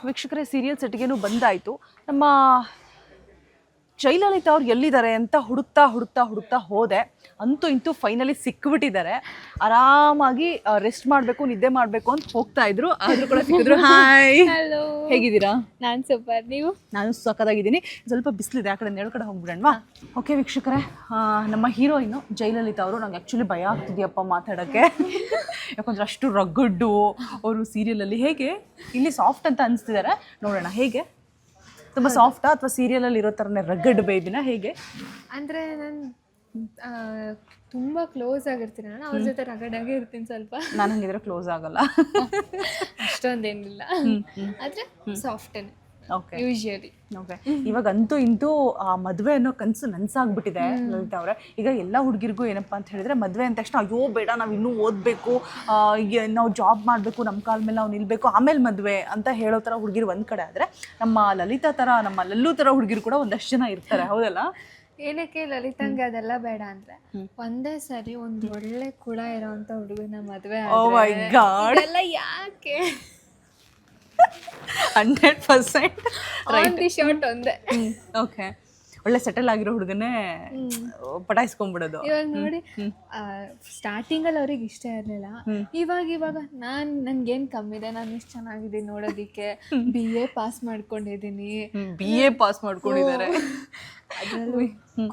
ವೀಕ್ಷಕರೇ, ಸೀರಿಯಲ್ ಸೆಟ್ಗೇನು ಬಂದಾಯಿತು. ನಮ್ಮ ಜಯಲಲಿತಾ ಅವ್ರು ಎಲ್ಲಿದ್ದಾರೆ ಅಂತ ಹುಡುಕ್ತಾ ಹೋದೆ. ಅಂತೂ ಇಂತೂ ಫೈನಲಿ ಸಿಕ್ಬಿಟ್ಟಿದ್ದಾರೆ. ಆರಾಮಾಗಿ ರೆಸ್ಟ್ ಮಾಡಬೇಕು, ನಿದ್ದೆ ಮಾಡಬೇಕು ಅಂತ ಹೋಗ್ತಾ ಇದ್ರು. ಆದರೂ ಕೂಡ ಸಿಕ್ಕಿದ್ರು. ಹಾಯ್, ಹಲೋ, ಹೇಗಿದ್ದೀರಾ? ನಾನು ಸೂಪರ್, ನೀವು? ನಾನು ಸಕ್ಕತ್ತಾಗಿದ್ದೀನಿ. ಸ್ವಲ್ಪ ಬಿಸಿಲಿದೆ, ಆ ಕಡೆ ನೆರಳು ಕಡೆ ಹೋಗ್ಬಿಡೋಣವಾ? ಓಕೆ ವೀಕ್ಷಕರೇ, ನಮ್ಮ ಹೀರೋಯಿನು ಜಯಲಲಿತಾ ಅವರು ನಂಗೆ ಆ್ಯಕ್ಚುಲಿ ಭಯ ಆಗ್ತಿದೆಯಪ್ಪ ಮಾತಾಡೋಕ್ಕೆ. ಯಾಕಂದ್ರೆ ಅಷ್ಟು ರಗ್ಗಡ್ಡು ಅವರು ಸೀರಿಯಲಲ್ಲಿ. ಹೇಗೆ ಇಲ್ಲಿ ಸಾಫ್ಟ್ ಅಂತ ಅನಿಸ್ತಿದ್ದಾರೆ, ನೋಡೋಣ ಹೇಗೆ. ತುಂಬ ಸಾಫ್ಟಾ ಅಥವಾ ಸೀರಿಯಲಲ್ಲಿ ಇರೋ ಥರನೇ ರಗ್ಗಡ್ ಬೇಬಿನ ಹೇಗೆ? ಅಂದರೆ ನಾನು ತುಂಬ ಕ್ಲೋಸ್ ಆಗಿರ್ತೀನಿ, ನಾನು ಅವ್ರ ಜೊತೆ ರಗಡಾಗೆ ಇರ್ತೀನಿ. ಸ್ವಲ್ಪ ನಾನು ಹಂಗಿದ್ರೆ ಕ್ಲೋಸ್ ಆಗಲ್ಲ, ಅಷ್ಟೊಂದೇನಿಲ್ಲ, ಆದರೆ ಸಾಫ್ಟೇನೆ ಓಕೆ ಯೂಶಲಿ. ಓಕೆ, ಇವಾಗ ಅಂತೂ ಇಂತೂ ಆ ಮದುವೆ ಅನ್ನೋ ಕನಸು ನನಸಾಗ್ಬಿಟ್ಟಿದೆ ಲಲಿತಾ ಅವರೇ. ಈಗ ಎಲ್ಲ ಹುಡುಗಿರಿಗೂ ಏನಪ್ಪ ಅಂತ ಹೇಳಿದ್ರೆ, ಮದುವೆ ಅಂದ ತಕ್ಷಣ ಅಯ್ಯೋ ಬೇಡ, ನಾವು ಇನ್ನೂ ಓದಬೇಕು, ನಾವು ಜಾಬ್ ಮಾಡಬೇಕು, ನಮ್ಮ ಕಾಲ ಮೇಲೆ ನಾವು ನಿಲ್ಲಬೇಕು, ಆಮೇಲೆ ಮದುವೆ ಅಂತ ಹೇಳೋ ಥರ ಹುಡುಗಿರು ಒಂದು ಕಡೆ ಆದರೆ, ನಮ್ಮ ಲಲಿತಾ ಥರ, ನಮ್ಮ ಲಲ್ಲು ಥರ ಹುಡುಗಿರು ಕೂಡ ಒಂದಷ್ಟು ಜನ ಇರ್ತಾರೆ, ಹೌದಲ್ಲ? ಏನಕ್ಕೆ ಲಲಿತಂಗೆ ಅದೆಲ್ಲ ಬೇಡ ಅಂದರೆ, ಒಂದೇ ಸರಿ ಒಂದು ಒಳ್ಳೆ ಕುಳ ಇರೋವಂಥ ಹುಡುಗನ ಮದುವೆ ಎಲ್ಲ ಯಾಕೆ? 100% ರೈಟ್ ಶಾರ್ಟ್ ಒಂದೇ. ಓಕೆ, ಒಳ್ಳೆ ಸೆಟಲ್ ಆಗಿರೋ ಹುಡುಗನೇ ಪಟಾಯಿಸ್ಕೊಂಡ್ಬಿಡೋದು. ಇವಾಗ ನೋಡಿ, ಸ್ಟಾರ್ಟಿಂಗಲ್ಲಿ ಅವ್ರಿಗೆ ಇಷ್ಟ ಇರಲಿಲ್ಲ. ಇವಾಗ ನನ್ಗೇನು ಕಮ್ಮಿ ಇದೆ, ನಾನು ಇಷ್ಟು ಚೆನ್ನಾಗಿದ್ದೀನಿ ನೋಡೋದಿಕ್ಕೆ. BA ಪಾಸ್ ಮಾಡ್ಕೊಂಡಿದ್ದೀನಿ. BA ಪಾಸ್ ಮಾಡ್ಕೊಂಡಿದ್ದಾರೆ, ಅದರಲ್ಲೂ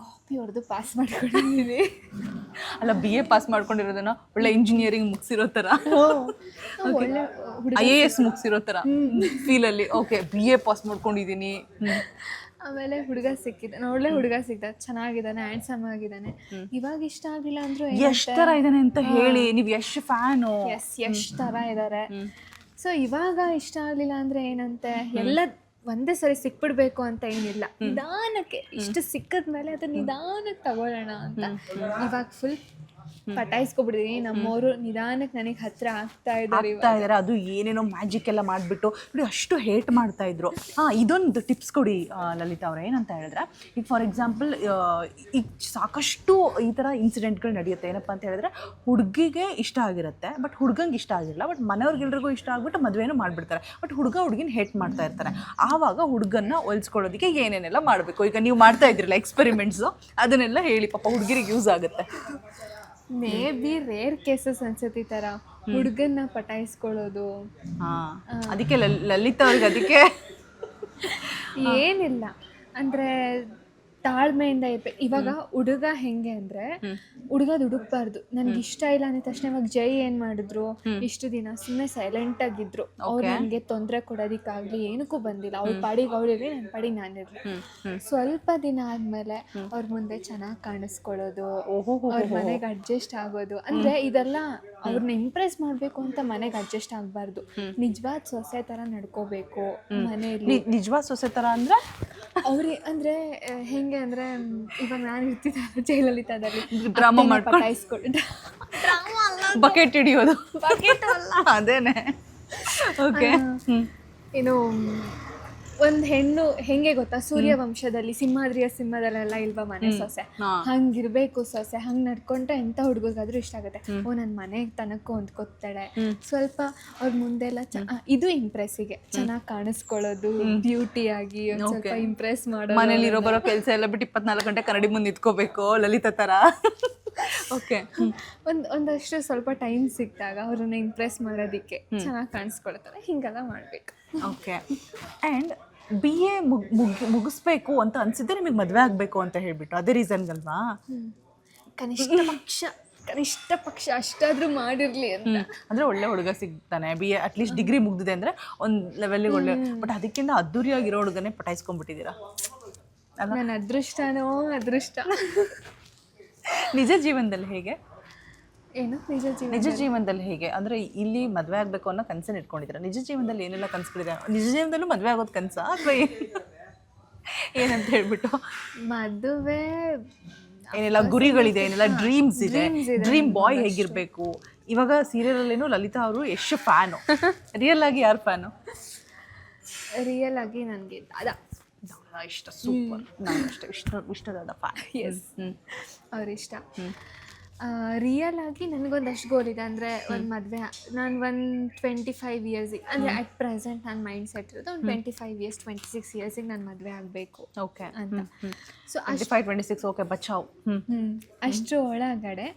ಕಾಪಿ ಹೊಡೆದು ಪಾಸ್ ಮಾಡ್ಕೊಂಡಿದ್ದೀನಿ. ಅಲ್ಲ, BA ಪಾಸ್ ಮಾಡ್ಕೊಂಡಿರೋದನ್ನ ಒಳ್ಳೆ ಇಂಜಿನಿಯರಿಂಗ್ ಮುಗಿಸಿರೋ ಥರ, ಒಳ್ಳೆ IAS ಮುಗಿಸಿರೋ ಥರ ಫೀಲಲ್ಲಿ. ಓಕೆ, BA ಪಾಸ್ ಮಾಡ್ಕೊಂಡಿದ್ದೀನಿ. ಆಮೇಲೆ ಹುಡುಗ ಸಿಕ್ಕಿದ, ಒಳ್ಳೆ ಹುಡುಗ ಸಿಕ್ಕಿದ, ಚೆನ್ನಾಗಿದ್ದಾನೆ, ಹ್ಯಾಂಡ್ಸಮ್ ಆಗಿದ್ದಾನೆ. ಇವಾಗ ಇಷ್ಟ ಆಗಿಲ್ಲ ಅಂದ್ರು ಎಷ್ಟು ಥರ ಇದ್ದಾನೆ ಅಂತ ಹೇಳಿ, ನೀವು ಎಷ್ಟು ಫ್ಯಾನು? ಎಷ್ಟು ಥರ ಇದ್ದಾರೆ. ಸೊ ಇವಾಗ ಇಷ್ಟ ಆಗಲಿಲ್ಲ ಅಂದರೆ ಏನಂತೆ, ಎಲ್ಲ ಒಂದೇ ಸರಿ ಸಿಕ್ಬಿಡ್ಬೇಕು ಅಂತ ಏನಿಲ್ಲ, ನಿಧಾನಕ್ಕೆ ಇಷ್ಟು ಸಿಕ್ಕಿದ್ಮೇಲೆ ಅದು ನಿಧಾನಕ್ಕೆ ತಗೊಳ್ಳೋಣ ಅಂತ ಇವಾಗ ಫುಲ್ ಪಟಾಯಿಸ್ಕೊಬಿಟ್ಟಿದೀನಿ. ನಮ್ಮವರು ನಿಧಾನಕ್ಕೆ ನನಗೆ ಹತ್ರ ಆಗ್ತಾ ಇದ್ದಾರೆ. ಅದು ಏನೇನೋ ಮ್ಯಾಜಿಕ್ ಎಲ್ಲ ಮಾಡಿಬಿಟ್ಟು ನೋಡಿ ಅಷ್ಟು ಹೇಟ್ ಮಾಡ್ತಾ ಇದ್ರು. ಇದೊಂದು ಟಿಪ್ಸ್ ಕೊಡಿ ಲಲಿತಾ ಅವ್ರೆ. ಏನಂತ ಹೇಳಿದ್ರೆ, ಈಗ ಫಾರ್ ಎಕ್ಸಾಂಪಲ್ ಈಗ ಸಾಕಷ್ಟು ಈ ಥರ ಇನ್ಸಿಡೆಂಟ್ಗಳು ನಡೆಯುತ್ತೆ. ಏನಪ್ಪ ಅಂತ ಹೇಳಿದ್ರೆ, ಹುಡುಗಿಗೆ ಇಷ್ಟ ಆಗಿರುತ್ತೆ, ಬಟ್ ಹುಡುಗಂಗೆ ಇಷ್ಟ ಆಗಿರಲ್ಲ, ಬಟ್ ಮನೆಯವ್ರಿಗೆಲ್ರಿಗೂ ಇಷ್ಟ ಆಗ್ಬಿಟ್ಟು ಮದುವೆನೂ ಮಾಡಿಬಿಡ್ತಾರೆ. ಬಟ್ ಹುಡುಗಿನ ಹೇಟ್ ಮಾಡ್ತಾ ಇರ್ತಾರೆ. ಆವಾಗ ಹುಡುಗನ್ನ ಹೋಲಿಸ್ಕೊಳ್ಳೋದಕ್ಕೆ ಏನೇನೆಲ್ಲ ಮಾಡಬೇಕು? ಈಗ ನೀವು ಮಾಡ್ತಾ ಇದ್ರಲ್ಲ ಎಕ್ಸ್ಪೆರಿಮೆಂಟ್ಸು, ಅದನ್ನೆಲ್ಲ ಹೇಳಿ, ಪಾಪ ಹುಡುಗಿರಿಗೆ ಯೂಸ್ ಆಗುತ್ತೆ. ಮೇ ಬಿ ರೇರ್ ಕೇಸಸ್ ಅನ್ಸುತ್ತೆ ಈ ಥರ ಹುಡುಗನ್ನ ಪಟಾಯಿಸ್ಕೊಳ್ಳೋದು. ಅದಕ್ಕೆ ಲಲಿತಾ ಅವ್ರಿಗೆ ಅದಕ್ಕೆ ಏನಿಲ್ಲ ಅಂದರೆ ತಾಳ್ಮೆಯಿಂದ ಇರ್ಬೇಕು. ಇವಾಗ ಹುಡುಗ ಹೆಂಗೆ ಅಂದರೆ, ಹುಡುಗದು ಹುಡುಕ್ಬಾರ್ದು. ನನ್ಗೆ ಇಷ್ಟ ಇಲ್ಲ ಅಂದ ತಕ್ಷಣ ಇವಾಗ ಜೈ ಏನು ಮಾಡಿದ್ರು, ಇಷ್ಟು ದಿನ ಸುಮ್ಮನೆ ಸೈಲೆಂಟ್ ಆಗಿದ್ರು. ಅವ್ರು ನನಗೆ ತೊಂದರೆ ಕೊಡೋದಕ್ಕಾಗಲಿ ಏನಕ್ಕೂ ಬಂದಿಲ್ಲ. ಅವ್ರ ಪಾಡಿಗೆ ಅವಳಿರಲಿ, ನನ್ನ ಪಾಡಿಗೆ ನಾನಿರಲಿ. ಸ್ವಲ್ಪ ದಿನ ಆದಮೇಲೆ ಅವ್ರ ಮುಂದೆ ಚೆನ್ನಾಗಿ ಕಾಣಿಸ್ಕೊಳ್ಳೋದು, ಅವ್ರ ಮನೆಗೆ ಅಡ್ಜಸ್ಟ್ ಆಗೋದು. ಅಂದರೆ ಇದೆಲ್ಲ ಅವ್ರನ್ನ ಇಂಪ್ರೆಸ್ ಮಾಡಬೇಕು ಅಂತ ಮನೆಗೆ ಅಡ್ಜಸ್ಟ್ ಆಗಬಾರ್ದು. ನಿಜವಾದ ಸೊಸೆ ಥರ ನಡ್ಕೋಬೇಕು ಮನೆಯಲ್ಲಿ. ನಿಜವಾದ ಸೊಸೆ ಥರ ಅಂದರೆ ಅವ್ರಿಗೆ ಅಂದರೆ ಹೆಂಗೆ ಅಂದರೆ, ಇವಾಗ ನಾನು ಇರ್ತಿದ್ದೆ ಜಯಲಲಿತಾದಲ್ಲಿ, ಡ್ರಾಮಾ ಪಟಾಯಿಸ್ಕೊಂಡು ಬಕೆಟ್ ಹಿಡಿಯೋದು, ಅದೇನೆ. ಓಕೆ, ಏನು ಒಂದು ಹೆಣ್ಣು ಹೆಂಗೆ ಗೊತ್ತಾ, ಸೂರ್ಯವಂಶದಲ್ಲಿ ಸಿಂಹದಲ್ಲೆಲ್ಲ ಇಲ್ವಾ ಮನೆ ಸೊಸೆ, ಹಂಗಿರ್ಬೇಕು ಸೊಸೆ. ಹಂಗೆ ನಡ್ಕೊಂಡ್ರೆ ಎಂಥ ಹುಡುಗರಿಗಾದ್ರೂ ಇಷ್ಟ ಆಗುತ್ತೆ. ನನ್ನ ಮನೆಗೆ ತನಕ ಹೊಂದ್ಕೊತಾಳೆ, ಸ್ವಲ್ಪ ಅವ್ರ ಮುಂದೆಲ್ಲ ಇದು ಇಂಪ್ರೆಸ್ಸಿಗೆ ಚೆನ್ನಾಗಿ ಕಾಣಿಸ್ಕೊಳ್ಳೋದು, ಬ್ಯೂಟಿಯಾಗಿ ಸ್ವಲ್ಪ ಇಂಪ್ರೆಸ್ ಮಾಡೋದು. ಮನೇಲಿರೋ ಬರೋ ಕೆಲಸ ಎಲ್ಲ ಬಿಟ್ಟು 24 ಗಂಟೆ ಕನ್ನಡಿ ಮುಂದೆ ನಿಂತ್ಕೋಬೇಕು ಲಲಿತಾ ಥರ. ಓಕೆ, ಒಂದಷ್ಟು ಸ್ವಲ್ಪ ಟೈಮ್ ಸಿಕ್ಕಿದಾಗ ಅವ್ರನ್ನ ಇಂಪ್ರೆಸ್ ಮಾಡೋದಕ್ಕೆ ಚೆನ್ನಾಗಿ ಕಾಣಿಸ್ಕೊಳ್ತಾರೆ. ಹಿಂಗೆಲ್ಲ ಮಾಡಬೇಕು. ಓಕೆ, ಆ್ಯಂಡ್ BA ಮುಗಿಸ್ಬೇಕು ಅಂತ ಅನಿಸಿದ್ರೆ ನಿಮಗೆ ಮದುವೆ ಆಗಬೇಕು ಅಂತ ಹೇಳಿಬಿಟ್ಟು, ಅದೇ ರೀಸನ್ಗಲ್ವಾ? ಕನಿಷ್ಠ ಪಕ್ಷ ಅಷ್ಟಾದರೂ ಮಾಡಿರಲಿ ಅಂತ. ಅಂದರೆ ಒಳ್ಳೆ ಹುಡುಗ ಸಿಗ್ತಾನೆ, BA ಅಟ್ಲೀಸ್ಟ್ ಡಿಗ್ರಿ ಮುಗ್ದಿದೆ ಅಂದರೆ ಒಂದು ಲೆವೆಲ್ಲಿಗೆ ಒಳ್ಳೆ. ಬಟ್ ಅದಕ್ಕಿಂತ ಅದ್ದೂರಿಯಾಗಿರೋ ಹುಡುಗನೇ ಪಟಾಯಿಸ್ಕೊಂಡ್ಬಿಟ್ಟಿದ್ದೀರಾ. ನನ್ನ ಅದೃಷ್ಟನೋ ಅದೃಷ್ಟ. ನಿಜ ಜೀವನದಲ್ಲಿ ಹೇಗೆ? ಏನು ನಿಜ ಜೀವನದಲ್ಲಿ ಹೇಗೆ ಅಂದರೆ, ಇಲ್ಲಿ ಮದುವೆ ಆಗಬೇಕು ಅನ್ನೋ ಕನಸನ್ನು ಇಟ್ಕೊಂಡಿದ್ದೀರಾ. ನಿಜ ಜೀವನದಲ್ಲಿ ಏನೆಲ್ಲ ಕನಸುಗಳಿದೆ? ನಿಜ ಜೀವನದಲ್ಲೂ ಮದುವೆ ಆಗೋದು ಕನಸ ಅಥವಾ ಏನಂತ ಹೇಳ್ಬಿಟ್ಟು? ಮದುವೆ ಏನೆಲ್ಲ ಗುರಿಗಳಿದೆ, ಏನೆಲ್ಲ ಡ್ರೀಮ್ಸ್ ಇದೆ. ಡ್ರೀಮ್ ಬಾಯ್ ಹೇಗಿರಬೇಕು? ಇವಾಗ ಸೀರಿಯಲಲ್ಲೇನು ಲಲಿತಾ ಅವರು ಎಷ್ಟು ಫ್ಯಾನು? ರಿಯಲ್ ಆಗಿ ಯಾರು ಫ್ಯಾನು? ರಿಯಲ್ ಆಗಿ ನನಗೆ ಇಷ್ಟ. ಸೂಪರ್, ನಾನು ಅಷ್ಟೇ ಇಷ್ಟದಾದ ಫ್ಯಾನ್. ಎಸ್, ಅವ್ರಿಷ್ಟ. ರಿಯಲ್ ಆಗಿ ನನಗೊಂದಷ್ಟು ಗೋಲ್ ಇದೆ. ಅಂದರೆ ಒಂದು ಮದುವೆ ನಾನು ಒಂದು 25 ಇಯರ್ಸಿಗೆ, ಅಂದರೆ ಅಟ್ ಪ್ರೆಸೆಂಟ್ ನನ್ನ ಮೈಂಡ್ ಸೆಟ್ ಇರೋದು ಒಂದು 25 ಇಯರ್ಸ್ 26 ಇಯರ್ಸಿಗೆ ನಾನು ಮದುವೆ ಆಗಬೇಕು ಓಕೆ ಅಂತ. ಸೊ 25-26 ಓಕೆ ಬಚಾವ್. ಅಷ್ಟರ ಒಳಗಡೆ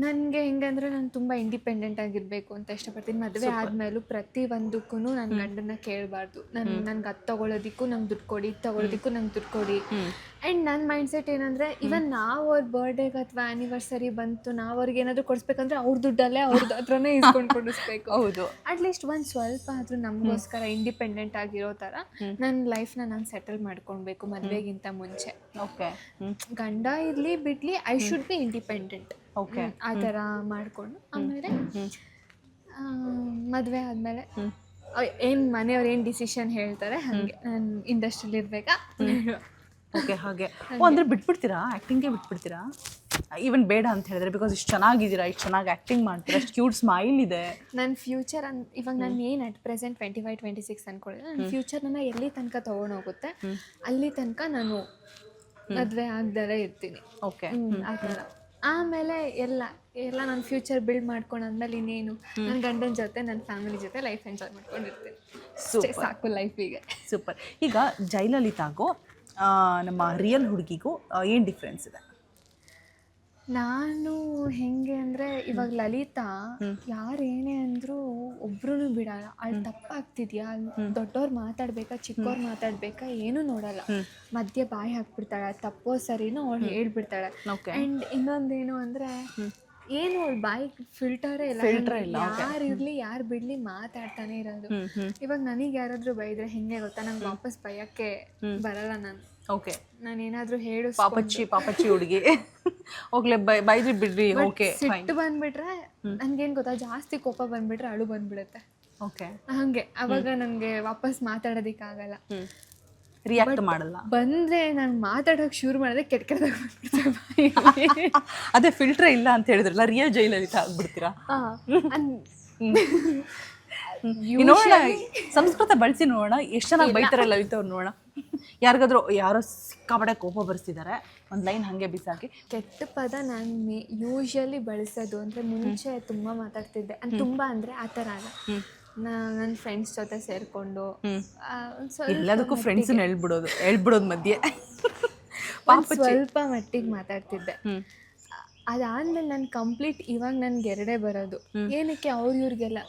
ನನಗೆ ಹೆಂಗಂದ್ರೆ ನಾನು ತುಂಬ ಇಂಡಿಪೆಂಡೆಂಟ್ ಆಗಿರಬೇಕು ಅಂತ ಇಷ್ಟಪಡ್ತೀನಿ. ಮದುವೆ ಆದಮೇಲೂ ಪ್ರತಿಯೊಂದಕ್ಕೂ ನನ್ನ ಗಂಡನ್ನ ಕೇಳಬಾರ್ದು. ನನ್ಗೆ ಅದು ತೊಗೊಳೋದಕ್ಕೂ ನಂಗೆ ದುಡ್ಡು ಕೊಡಿ, ಇದು ತೊಗೊಳೋದಕ್ಕೂ ನಂಗೆ ದುಡ್ಡು ಕೊಡಿ. ಆ್ಯಂಡ್ ನನ್ನ ಮೈಂಡ್ಸೆಟ್ ಏನಂದರೆ, ಇವನ್ ನಾವು ಅವ್ರ ಬರ್ಡೇಗೆ ಅಥವಾ ಆ್ಯನಿವರ್ಸರಿ ಬಂತು, ನಾವು ಅವ್ರಿಗೆ ಏನಾದರೂ ಕೊಡಿಸ್ಬೇಕಂದ್ರೆ ಅವ್ರ ದುಡ್ಡಲ್ಲೇ ಅವ್ರದ್ದು ಹತ್ರನೇ ಇಸ್ಕೊಂಡು ಕೊಡಿಸ್ಬೇಕು. ಹೌದು, ಅಟ್ಲೀಸ್ಟ್ ಒಂದು ಸ್ವಲ್ಪ ಆದರೂ ನಮಗೋಸ್ಕರ ಇಂಡಿಪೆಂಡೆಂಟ್ ಆಗಿರೋ ಥರ ನನ್ನ ಲೈಫ್ನ ನಾನು ಸೆಟಲ್ ಮಾಡ್ಕೊಳ್ಬೇಕು ಮದುವೆಗಿಂತ ಮುಂಚೆ. ಓಕೆ. ಗಂಡ ಇರಲಿ ಬಿಡಲಿ, I should be independent. Okay. ಆ ಥರ ಮಾಡಿಕೊಂಡು ಆಮೇಲೆ ಮದುವೆ ಆದಮೇಲೆ ಏನು ಮನೆಯವ್ರು ಏನು ಡಿಸಿಷನ್ ಹೇಳ್ತಾರೆ ಹಾಗೆ ನಾನು ಇಂಡಸ್ಟ್ರಿಲಿ ಇರಬೇಕಾ. ಓಕೆ, ಹಾಗೆ. ಅಂದರೆ ಬಿಟ್ಬಿಡ್ತೀರಾ, ಆ್ಯಕ್ಟಿಂಗೇ ಬಿಟ್ಬಿಡ್ತೀರಾ? ಈವನ್ ಬೇಡ ಅಂತ ಹೇಳಿದ್ರೆ, ಬಿಕಾಸ್ ಇಷ್ಟು ಚೆನ್ನಾಗಿದ್ದೀರಾ, ಇಷ್ಟು ಚೆನ್ನಾಗಿ ಆ್ಯಕ್ಟಿಂಗ್ ಮಾಡ್ತೀರಾ, ಅಷ್ಟು ಕ್ಯೂಟ್ ಸ್ಮೈಲ್ ಇದೆ. ನನ್ನ ಫ್ಯೂಚರ್ ಇವಾಗ ನಾನು ಏನು ಅಟ್ ಪ್ರೆಸೆಂಟ್ 25-26 ಅಂದ್ಕೊಂಡಿದ್ದೆ, ನನ್ನ ಫ್ಯೂಚರ್ ನನ್ನ ಎಲ್ಲಿ ತನಕ ತೊಗೊಂಡೋಗುತ್ತೆ ಅಲ್ಲಿ ತನಕ ನಾನು ಮದುವೆ ಆಗ್ದಲೇ ಇರ್ತೀನಿ. ಓಕೆ. ಆ ಥರ. ಆಮೇಲೆ ಎಲ್ಲ ನನ್ನ ಫ್ಯೂಚರ್ ಬಿಲ್ಡ್ ಮಾಡ್ಕೊಂಡಾದ್ಮೇಲೆ ಇನ್ನೇನು ನನ್ನ ಗಂಡನ ಜೊತೆ ನನ್ನ ಫ್ಯಾಮಿಲಿ ಜೊತೆ ಲೈಫ್ ಎಂಜಾಯ್ ಮಾಡ್ಕೊಂಡಿರ್ತೀನಿ. ಸಾಕು ಲೈಫಿಗೆ. ಸೂಪರ್. ಈಗ ಜಯಲಲಿತಾಗೂ ನಮ್ಮ ರಿಯಲ್ ಹುಡುಗಿಗೂ ಏನು ಡಿಫ್ರೆನ್ಸ್ ಇದೆ? ನಾನು ಹೆಂಗೆ ಅಂದರೆ, ಇವಾಗ ಲಲಿತಾ ಯಾರು ಏನೇ ಅಂದರೂ ಒಬ್ರು ಬಿಡಲ್ಲ. ಅಲ್ಲಿ ತಪ್ಪಾಗ್ತಿದ್ಯಾ, ದೊಡ್ಡವ್ರು ಮಾತಾಡ್ಬೇಕಾ ಚಿಕ್ಕವ್ರು ಮಾತಾಡ್ಬೇಕಾ ಏನೂ ನೋಡಲ್ಲ, ಮಧ್ಯೆ ಬಾಯಿ ಹಾಕ್ಬಿಡ್ತಾಳೆ. ತಪ್ಪೋ ಸರಿನೋ ಅವಳು ಹೇಳ್ಬಿಡ್ತಾಳೆ. ಆ್ಯಂಡ್ ಇನ್ನೊಂದೇನು ಅಂದರೆ, ಏನು ಅವಳು ಬಾಯಿ ಫಿಲ್ಟರೇ ಇಲ್ಲ. ಯಾರು ಇರಲಿ ಯಾರು ಬಿಡಲಿ ಮಾತಾಡ್ತಾನೆ ಇರೋದು. ಇವಾಗ ನನಗೆ ಯಾರಾದರೂ ಬೈದ್ರೆ ಹೆಂಗೆ ಗೊತ್ತಾ, ನಂಗೆ ವಾಪಸ್ ಬೈಯೋಕ್ಕೆ ಬರಲ್ಲ. ನಾನು ಓಕೆ, ನಾನೇನಾದರೂ ಹೇಳು ಪಾಪಚ್ಚಿ ಹುಡುಗಿ ಹೋಗ್ಲೆ ಬೈದ್ರಿ ಬಿಡ್ರಿ. ಓಕೆ, ಸಿಟ್ಟು ಬಂದ್ಬಿಟ್ರೆ ನನ್ಗೇನು ಗೊತ್ತಾ, ಜಾಸ್ತಿ ಕೋಪ ಬಂದ್ಬಿಟ್ರೆ ಅಳು ಬಂದ್ಬಿಡುತ್ತೆ. ಓಕೆ, ಹಾಗೆ ಅವಾಗ ನನಗೆ ವಾಪಸ್ ಮಾತಾಡೋದಕ್ಕಾಗಲ್ಲ, ರಿಯಾಕ್ಟ್ ಮಾಡಲ್ಲ. ಬಂದರೆ ನಾನು ಮಾತಾಡೋಕೆ ಶುರು ಮಾಡಿದ್ರೆ ಕೆಟ್ಟದಾಗ ಅದೇ ಫಿಲ್ಟ್ರೇ ಇಲ್ಲ ಅಂತ ಹೇಳಿದ್ರಲ್ಲ, ರಿಯಲ್ ಜಯಲಲಿತಾ ಆಗ್ಬಿಡ್ತೀರಾ? ನೋಡೋಣ, ಸಂಸ್ಕೃತ ಬಳಸಿ ನೋಡೋಣ ಎಷ್ಟು ಚೆನ್ನಾಗಿ ಬೈತಾರೆ ಲಲಿತಾ ಅವ್ರು. ನೋಡೋಣ, ಯಾರಿಗಾದ್ರೂ ಯಾರೋ ಸಿಕ್ಕಾಪಟ್ಟೆ ಕೋಪ ಬರ್ಸಿದ್ದಾರೆ, ಒಂದು ಲೈನ್ ಹಾಗೆ ಬಿಸಾಕಿ. ಕೆಟ್ಟ ಪದ ನಾನು ಯೂಶಲಿ ಬಳಸೋದು ಅಂದರೆ, ಮುಂಚೆ ತುಂಬ ಮಾತಾಡ್ತಿದ್ದೆ. ತುಂಬ ಅಂದರೆ ಆ ಥರ ಅಲ್ಲ, ನನ್ನ ಫ್ರೆಂಡ್ಸ್ ಜೊತೆ ಸೇರಿಕೊಂಡು ಎಲ್ಲದಕ್ಕೂ ಫ್ರೆಂಡ್ಸನ್ನ ಹೇಳ್ಬಿಡೋದು ಮಧ್ಯೆ ಸ್ವಲ್ಪ ಮಟ್ಟಿಗೆ ಮಾತಾಡ್ತಿದ್ದೆ. ಅದಾದ್ಮೇಲೆ ನಾನು ಕಂಪ್ಲೀಟ್ ಇವಾಗ ನನ್ಗೆ ಎರಡೇ ಬರೋದು. ಏನಕ್ಕೆ ಇವ್ರಿಗೆಲ್ಲ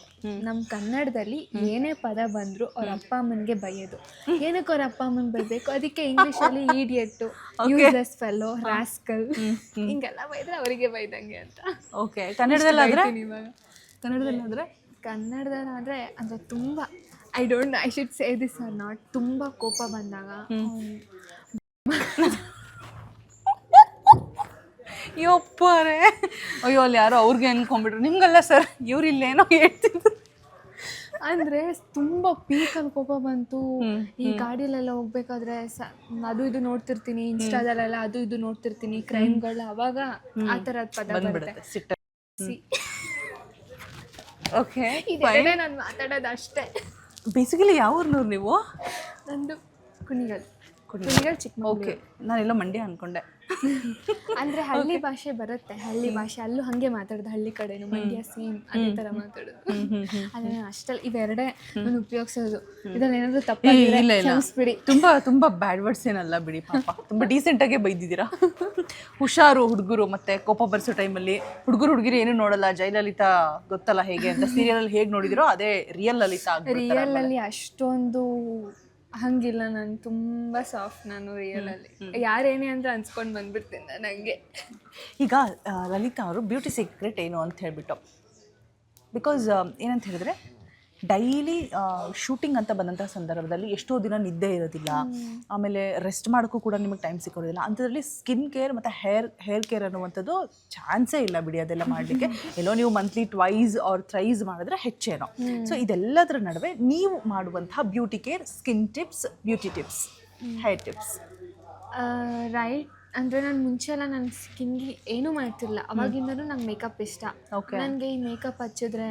ನಮ್ಮ ಕನ್ನಡದಲ್ಲಿ ಏನೇ ಪದ ಬಂದ್ರು ಅವ್ರ ಅಪ್ಪ ಅಮ್ಮನಿಗೆ ಬೈಯೋದು. ಏನಕ್ಕೆ ಅವ್ರ ಅಪ್ಪ ಅಮ್ಮನ ಬೈಬೇಕು, ಅದಕ್ಕೆ ಇಂಗ್ಲೀಷಲ್ಲಿ ಈಡಿಯಟ್ಟು, ಯೂಸ್ಲೆಸ್ ಫೆಲೋ, ರಾಸ್ಕಲ್ ಹಿಂಗೆಲ್ಲ ಬೈದ್ರೆ ಅವರಿಗೆ ಬೈದಂಗೆ ಅಂತ. ಓಕೆ. ಕನ್ನಡದಲ್ಲಾದರೆ ಕನ್ನಡದಲ್ಲಾದರೆ ಅಂದರೆ ತುಂಬ I should say this are not, ತುಂಬ ಕೋಪ ಬಂದಾಗ ಯಪ್ಪರೇ, ಅಯ್ಯೋ ಅಲ್ಲಿ ಯಾರೋ ಅವ್ರಿಗೆ ಅನ್ಕೊಂಡ್ಬಿಟ್ರು, ನಿಮ್ಗಲ್ಲ ಸರ್ ಇವ್ರು ಇಲ್ಲೇನೋ ಹೇಳ್ತಿದ್ರು. ಅಂದರೆ ತುಂಬ ಪೀಕಲ್ಲಿ ಕೋಪ ಬಂತು. ಈ ಗಾಡಿಯಲ್ಲೆಲ್ಲ ಹೋಗ್ಬೇಕಾದ್ರೆ ಅದು ಇದು ನೋಡ್ತಿರ್ತೀನಿ, ಇನ್ಸ್ಟಾದಲ್ಲೆಲ್ಲ ಅದು ಇದು ನೋಡ್ತಿರ್ತೀನಿ, ಕ್ರೈಮ್ಗಳ, ಅವಾಗ ಆ ಥರದ ಪದ ಬರುತ್ತೆ. ಓಕೆ, ಇದೆರಡೇ ನಾನು ಮಾತಾಡೋದು ಅಷ್ಟೇ. ಬೇಸಿಕಲಿ ಯಾವ ಊರ್ನವ್ರು ನೀವು? ನಂದು ಕುಣಿಗಲ್ ಚಿಕ್ಕಮಗಳೂರು. ಓಕೆ, ನಾನೆಲ್ಲ ಮಂಡ್ಯ ಅನ್ಕೊಂಡೆ. ಅಂದರೆ ಹಳ್ಳಿ ಭಾಷೆ ಬರುತ್ತೆ, ಹಳ್ಳಿ ಭಾಷೆ ಅಲ್ಲೂ ಹಾಗೆ ಮಾತಾಡೋದು, ಹಳ್ಳಿ ಕಡೆನು ಮಂಡ್ಯ ಸೇಮ್ ಅದೇ ಥರ ಮಾತಾಡೋದು. ಅದೇ ಅಷ್ಟಲ್ಲ, ಇವೆರಡೇ ನಾನು ಉಪಯೋಗಿಸೋದು. ಇದ್ರಲ್ಲಿ ಏನಾದರೂ ತಪ್ಪಿಬಿಡಿ. ತುಂಬ ಬ್ಯಾಡ್ ವರ್ಡ್ಸ್ ಏನಲ್ಲ ಬಿಡಿ, ಪಾಪ ತುಂಬ ಡೀಸೆಂಟಾಗೆ ಬೈದಿದ್ದೀರಾ. ಹುಷಾರು ಹುಡುಗರು, ಮತ್ತೆ ಕೋಪ ಬರ್ಸೋ ಟೈಮಲ್ಲಿ ಹುಡುಗಿರು ಏನೂ ನೋಡಲ್ಲ. ಜಯಲಲಿತಾ ಗೊತ್ತಲ್ಲ ಹೇಗೆ ಅಂತ, ಸೀರಿಯಲಲ್ಲಿ ಹೇಗೆ ನೋಡಿದಿರೋ ಅದೇ ರಿಯಲ್ ಲಲಿತಾ. ರಿಯಲಲ್ಲಿ ಅಷ್ಟೊಂದು ಹಂಗಿಲ್ಲ, ನಾನು ತುಂಬ ಸಾಫ್ಟ್. ನಾನು ರಿಯಲಲ್ಲಿ ಯಾರೇನೇ ಅಂದರೆ ಅನ್ಸ್ಕೊಂಡು ಬಂದ್ಬಿಡ್ತೀನಿ ನಾನು ಹಂಗೆ. ಈಗ ಲಲಿತಾ ಅವರು ಬ್ಯೂಟಿ ಸೀಕ್ರೆಟ್ ಏನು ಅಂತ ಹೇಳಿಬಿಟ್ಟು, ಬಿಕಾಸ್ ಏನಂತ ಹೇಳಿದ್ರೆ ಡೈಲಿ ಶೂಟಿಂಗ್ ಅಂತ ಬಂದಂಥ ಸಂದರ್ಭದಲ್ಲಿ ಎಷ್ಟೋ ದಿನ ನಿದ್ದೆ ಇರೋದಿಲ್ಲ, ಆಮೇಲೆ ರೆಸ್ಟ್ ಮಾಡೋಕ್ಕೂ ಕೂಡ ನಿಮಗೆ ಟೈಮ್ ಸಿಕ್ಕೋದಿಲ್ಲ. ಅಂಥದ್ರಲ್ಲಿ ಸ್ಕಿನ್ ಕೇರ್ ಮತ್ತು ಹೇರ್ ಕೇರ್ ಅನ್ನುವಂಥದ್ದು ಚಾನ್ಸೇ ಇಲ್ಲ ಬಿಡಿ ಅದೆಲ್ಲ ಮಾಡಲಿಕ್ಕೆ. ಎಲ್ಲೋ ನೀವು ಮಂತ್ಲಿ 2 or 3 ಮಾಡಿದ್ರೆ ಹೆಚ್ಚೇನೋ. ಸೊ ಇದೆಲ್ಲದರ ನಡುವೆ ನೀವು ಮಾಡುವಂತಹ beauty care, skin tips, beauty tips, hair tips right. ಅಂದರೆ ನಾನು ಮುಂಚೆ ಎಲ್ಲ ನನ್ನ ಸ್ಕಿನ್ಗೆ ಏನೂ ಮಾಡ್ತಿರಲಿಲ್ಲ. ಅವಾಗಿಂದನೂ ನಂಗೆ ಮೇಕಪ್ ಇಷ್ಟ. ನನಗೆ ಈ ಮೇಕಪ್ ಹಚ್ಚಿದ್ರೆ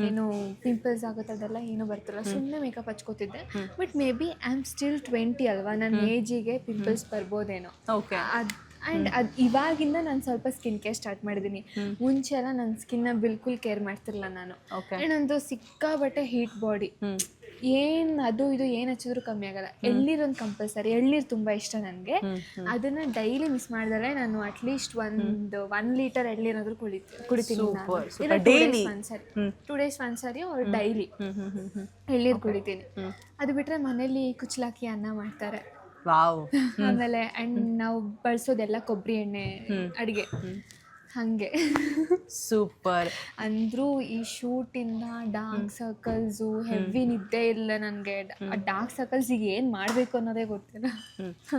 ಏನು ಪಿಂಪಲ್ಸ್ ಆಗುತ್ತೆ ಅದೆಲ್ಲ ಏನೂ ಬರ್ತಿಲ್ಲ, ಸುಮ್ಮನೆ ಮೇಕಪ್ ಹಚ್ಕೋತಿದ್ದೆ. But maybe I am still 20 ಅಲ್ವಾ, ನನ್ನ ಏಜಿಗೆ ಪಿಂಪಲ್ಸ್ ಬರ್ಬೋದೇನೋ. ಆ್ಯಂಡ್ ಅದು ಇವಾಗಿಂದ ನಾನು ಸ್ವಲ್ಪ ಸ್ಕಿನ್ ಕೇರ್ ಸ್ಟಾರ್ಟ್ ಮಾಡಿದ್ದೀನಿ. ಮುಂಚೆ ಎಲ್ಲ ನನ್ನ ಸ್ಕಿನ್ನ ಬಿಲ್ಕುಲ್ ಕೇರ್ ಮಾಡ್ತಿರಲಿಲ್ಲ ನಾನು. ಆ್ಯಂಡ್ ನಂದು ಸಿಕ್ಕಾಬಟ್ಟೆ ಹೀಟ್ ಬಾಡಿ, ಏನು ಅದು ಇದು ಏನು ಹಚ್ಚಿದ್ರು ಕಮ್ಮಿ ಆಗಲ್ಲ. ಎಳ್ನೀರೊಂದು ಕಂಪಲ್ಸರಿ, ಎಳ್ನೀರು ತುಂಬ ಇಷ್ಟ ನನಗೆ. ಅದನ್ನು ಡೈಲಿ ಮಿಸ್ ಮಾಡಿದ್ರೆ ನಾನು ಅಟ್ಲೀಸ್ಟ್ 1 ಲೀಟರ್ ಎಳ್ನೀರಾದರೂ ಕುಡಿತೀನಿ ನಾನು. ಇಲ್ಲ 2 ಡೇಸ್ ಒಂದ್ಸರಿ ಅವ್ರು ಡೈಲಿ ಎಳ್ನೀರು ಕುಡಿತೀನಿ. ಅದು ಬಿಟ್ಟರೆ ಮನೇಲಿ ಕುಚ್ಚಲಕ್ಕಿ ಅನ್ನ ಮಾಡ್ತಾರೆ. ಆಮೇಲೆ ಆ್ಯಂಡ್ ನಾವು ಬಳಸೋದೆಲ್ಲ ಕೊಬ್ಬರಿ ಎಣ್ಣೆ ಅಡುಗೆ ಹಾಗೆ. ಸೂಪರ್. ಅಂದರೂ ಈ ಶೂಟಿಂದ ಡಾರ್ಕ್ ಸರ್ಕಲ್ಸು, ಹೆವಿ ನಿದ್ದೆ ಇಲ್ಲ ನನಗೆ. ಆ ಡಾರ್ಕ್ ಸರ್ಕಲ್ಸ್ ಈಗ ಏನು ಮಾಡಬೇಕು ಅನ್ನೋದೇ ಗೊತ್ತಿಲ್ಲ.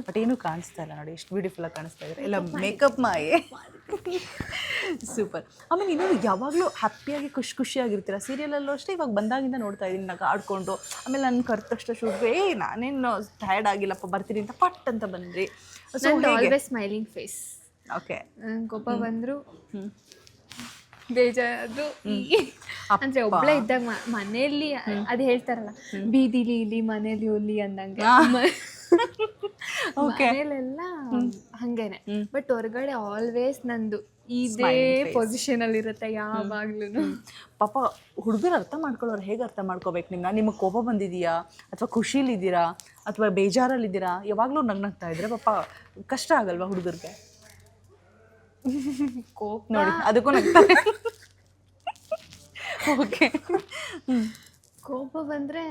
ಬಟ್ ಏನೂ ಕಾಣಿಸ್ತಾ ಇಲ್ಲ ನೋಡಿ, ಎಷ್ಟು ಬ್ಯೂಟಿಫುಲ್ ಆಗಿ ಕಾಣಿಸ್ತಾ ಇದ್ದಾರೆ. ಎಲ್ಲ ಮೇಕಪ್ ಮಾಯೆ. ಸೂಪರ್. ಆಮೇಲೆ ಇನ್ನೊಂದು ಯಾವಾಗಲೂ ಹ್ಯಾಪಿಯಾಗಿ ಖುಷಿಯಾಗಿರ್ತೀರ. ಸೀರಿಯಲಲ್ಲೂ ಅಷ್ಟೇ, ಇವಾಗ ಬಂದಾಗಿಂದ ನೋಡ್ತಾ ಇದ್ದೀನಿ ನಗಾಡ್ಕೊಂಡು. ಆಮೇಲೆ ನನ್ನ ಕರೆದ ತಕ್ಷಣ ಶೂಟ್ಗೆ ನಾನೇನು ಟಯರ್ಡ್ ಆಗಿಲ್ಲಪ್ಪ ಬರ್ತೀನಿ ಅಂತ ಪಟ್ ಅಂತ ಬಂದ್ರಿ. So always smiling face. Okay. ಕೋಪ ಬಂದರು, ಬೇಜಾರಾದ್ರು, ಅಂದರೆ ಒಬ್ಬಳೇ ಇದ್ದಾಗ ಮನೆಯಲ್ಲಿ ಅದು ಹೇಳ್ತಾರಲ್ಲ, ಬೀದಿಲಿ ಇಲ್ಲಿ ಮನೇಲಿ ಹುಲಿ ಅಂದಂಗೆ. ಮನೇಲೆಲ್ಲ ಹಂಗೇನೆ. ಬಟ್ ಹೊರಗಡೆ ಆಲ್ವೇಸ್ ನಂದು ಇದೇ ಪೊಸಿಷನಲ್ಲಿ ಇರುತ್ತೆ ಯಾವಾಗ್ಲೂ. ಪಾಪ ಹುಡುಗರು ಅರ್ಥ ಮಾಡ್ಕೊಳ್ಳೋರು ಹೇಗೆ ಅರ್ಥ ಮಾಡ್ಕೋಬೇಕು ನಿಮ್ಮನ್ನ? ನಿಮಗೆ ಕೋಪ ಬಂದಿದೆಯಾ, ಅಥವಾ ಖುಷಿಲಿದ್ದೀರಾ, ಅಥವಾ ಬೇಜಾರಲ್ಲಿದ್ದೀರಾ? ಯಾವಾಗಲೂ ನಗ್ನಗ್ತಾ ಇದ್ರೆ ಪಾಪ ಕಷ್ಟ ಆಗಲ್ವಾ ಹುಡುಗರಿಗೆ? ಕೋಪ ನೋಡಿ ಅದಕ್ಕೂ ನಗ್ತಾರೆ. ಓಕೆ. ಕೋಪ ಬಂದರೆ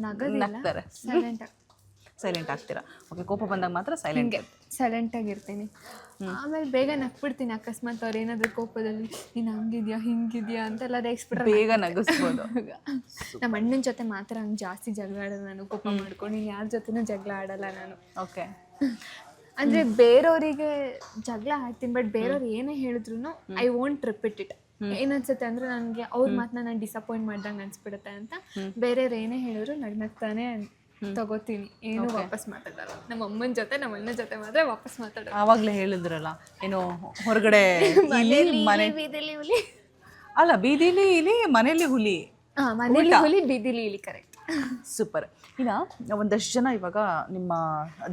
ನಗ್ತಾರೆ, ಸೈಲೆಂಟ್ ಆಗ್ತೀರಾ? ಓಕೆ. ಕೋಪ ಬಂದಾಗ ಮಾತ್ರ ಸೈಲೆಂಟ್ ಆಗಿರ್ತೀನಿ. ಆಮೇಲೆ ಬೇಗ ನಗ್ಬಿಡ್ತೀನಿ. ಅಕಸ್ಮಾತ್ ಅವ್ರು ಏನಾದರೂ ಕೋಪದಲ್ಲಿ ನೀನು ಹಂಗಿದ್ಯಾ ಹಿಂಗಿದ್ಯಾ ಅಂತೆಲ್ಲ ರೇಗಿಸ್ಬಿಟ್ರೆ ಬೇಗ ನಗಿಸ್ಬೋದು. ನಮ್ಮ ಅಣ್ಣನ ಜೊತೆ ಮಾತ್ರ ಹಂಗೆ ಜಾಸ್ತಿ ಜಗಳ ಆಡೋದು ನಾನು. ಕೋಪ ಮಾಡ್ಕೊಂಡು ನೀನು ಯಾರ ಜೊತೆನೂ ಜಗಳ ಆಡಲ್ಲ ನಾನು. ಓಕೆ. ಅಂದರೆ ಬೇರೆಯವರಿಗೆ ಜಗಳ ಆಡ್ತೀನಿ, ಬಟ್ ಬೇರೆಯವ್ರು ಏನೇ ಹೇಳಿದ್ರು ಐ ವೋಂಟ್ ರಿಪೀಟ್ ಇಟ್. ಏನನ್ಸುತ್ತೆ ಅಂದರೆ ನನಗೆ ಅವ್ರ ಮಾತನ್ನ ನಾನು ಡಿಸಪಾಯಿಂಟ್ ಮಾಡ್ದಂಗೆ ಅನ್ಸ್ಬಿಡುತ್ತೆ ಅಂತ ಬೇರೆಯವ್ರು ಏನೇ ಹೇಳಿದ್ರು ನಗ್ನಗ್ತಾನೆ ತಗೋತೀನಿ. ಏನು ವಾಪಸ್ ಮಾತಾಡಲ್ಲ. ನಮ್ಮ ಅಮ್ಮನ ಜೊತೆ ನಮ್ಮ ಅಣ್ಣನ ಜೊತೆ ಮಾತ್ರ ವಾಪಸ್ ಮಾತಾಡೋದು. ಆವಾಗಲೇ ಹೇಳಿದ್ರಲ್ಲ ಏನೋ ಹೊರಗಡೆ ಬೀದಿಲಿ ಹುಲಿ ಅಲ್ಲ, ಬೀದಿಲಿ ಇಲಿ ಮನೇಲಿ ಹುಲಿ. ಮನೇಲಿ ಹುಲಿ ಬೀದಿಲಿ ಇಲಿ, ಕರೆಕ್ಟ್. ಸೂಪರ್. ಇನ್ನು ಒಂದಷ್ಟು ಜನ ಇವಾಗ ನಿಮ್ಮ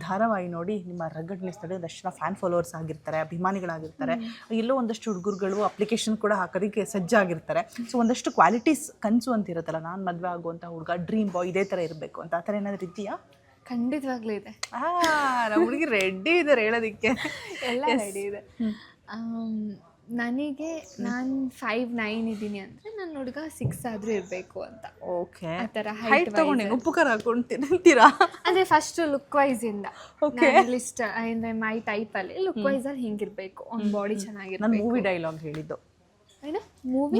ಧಾರಾವಾಹಿ ನೋಡಿ ನಿಮ್ಮ ರಗಡ್ನೆಸ್ ನೋಡಿ ಒಂದಷ್ಟು ಜನ ಫ್ಯಾನ್ ಫಾಲೋವರ್ಸ್ ಆಗಿರ್ತಾರೆ, ಅಭಿಮಾನಿಗಳಾಗಿರ್ತಾರೆ. ಎಲ್ಲೋ ಒಂದಷ್ಟು ಹುಡುಗರುಗಳು ಅಪ್ಲಿಕೇಶನ್ ಕೂಡ ಹಾಕೋದಕ್ಕೆ ಸಜ್ಜಾಗಿರ್ತಾರೆ. ಸೊ ಒಂದಷ್ಟು ಕ್ವಾಲಿಟೀಸ್ ಕನಸು ಅಂತ ಇರುತ್ತಲ್ಲ, ನಾನು ಮದುವೆ ಆಗುವಂಥ ಹುಡುಗ, ಡ್ರೀಮ್ ಬಾಯ್ ಇದೇ ಥರ ಇರಬೇಕು ಅಂತ, ಆ ಥರ ಏನಾದರೂ ಇದೆಯಾ? ಖಂಡಿತವಾಗ್ಲೂ ಇದೆ. ನಮ್ಮ ಹುಡುಗಿ ರೆಡಿ ಇದ್ದಾರೆ ಹೇಳೋದಕ್ಕೆ. ಎಲ್ಲ ರೆಡಿ ಇದೆ. ನನಗೆ ನಾನು 5'9" ಇದ್ದೀನಿ ಅಂದರೆ ನನ್ನ ಹುಡುಗ 6 ಆದರೂ ಇರಬೇಕು ಅಂತ. ಓಕೆ. ಆ ಥರ ಹೈಟ್ ತಗೊಂಡು ಉಪ್ಪು ಖಾರ ಹಾಕೊಂಡು ತಿಂತೀರಾ? ಅಂದರೆ ಫಸ್ಟು ಲುಕ್ ವೈಸಿಂದ ಲಿಸ್ಟ್ ಅಂದರೆ ಮೈ ಟೈಪಲ್ಲಿ ಲುಕ್ ವೈಸಲ್ಲಿ ಹಿಂಗಿರಬೇಕು, ಅವ್ನ ಬಾಡಿ ಚೆನ್ನಾಗಿರ್ಬೇಕು. ನಾನು ಮೂವಿ ಡೈಲಾಗ್ ಹೇಳಿದ್ದು, ಏನು